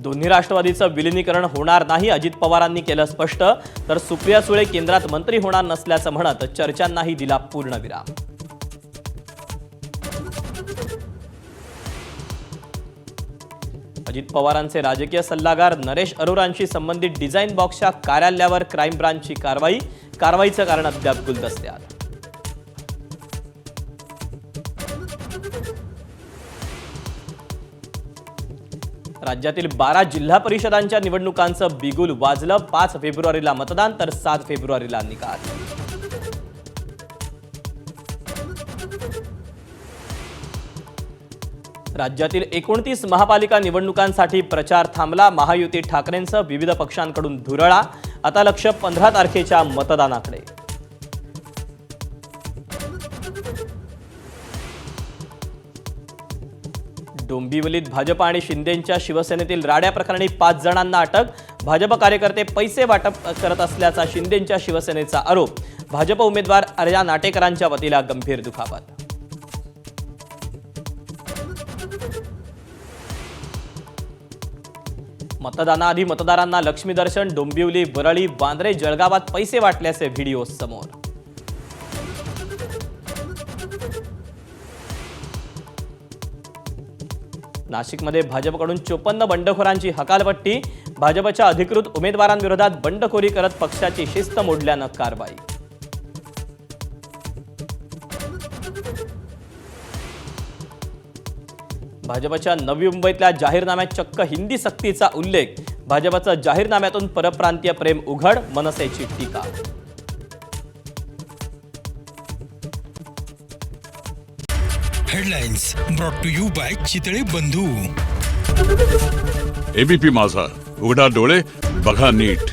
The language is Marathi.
दोन्ही राष्ट्रवादीचं विलीनीकरण होणार नाही अजित पवारांनी केलं स्पष्ट, तर सुप्रिया सुळे केंद्रात मंत्री होणार नसल्याचं म्हणत चर्चांनाही दिला पूर्णविराम। अजित पवारांचे राजकीय सल्लागार नरेश अरोरांशी संबंधित डिझाइन बॉक्सच्या कार्यालयावर क्राईम ब्रांचची कारवाईचं कारण अद्याप गुलदस्त्यात। राज्यातील 12 जिल्हा परिषदांच्या निवडणुकांचं बिगुल वाजलं। 5 फेब्रुवारीला मतदान तर 7 फेब्रुवारीला निकाल। राज्यातील 29 महापालिका निवडणुकांसाठी प्रचार थांबला। महायुती ठाकरेंसह विविध पक्षांकडून धुरळा। आता लक्ष 15 तारखेच्या मतदानाकडे। डोंबिवलीत भाजप आणि शिंदेंच्या शिवसेनेतील राड्या प्रकरणी 5 जणांना अटक। भाजप कार्यकर्ते पैसे वाटप करत असल्याचा शिंदेंच्या शिवसेनेचा आरोप। भाजप उमेदवार अर्या नाटेकरांच्या वतीला गंभीर दुखापत। मतदानाआधी मतदारांना लक्ष्मी दर्शन। डोंबिवली, वरळी, वांद्रे, जळगावात पैसे वाटल्याचे व्हिडिओ समोर। नाशिकमध्ये भाजपकडून 54 बंडखोरांची हकालपट्टी। भाजपच्या अधिकृत उमेदवारांविरोधात बंडखोरी करत पक्षाची शिस्त मोडल्यानं कारवाई। भाजपच्या नवी मुंबईतल्या जाहीरनाम्यात चक्क हिंदी सक्तीचा उल्लेख। भाजपचं जाहीरनाम्यातून परप्रांतीय प्रेम उघड, मनसेची टीका। Headlines brought to you by Chitale Bandhu. ABP माझा, उघडा डोळे बघा नीट।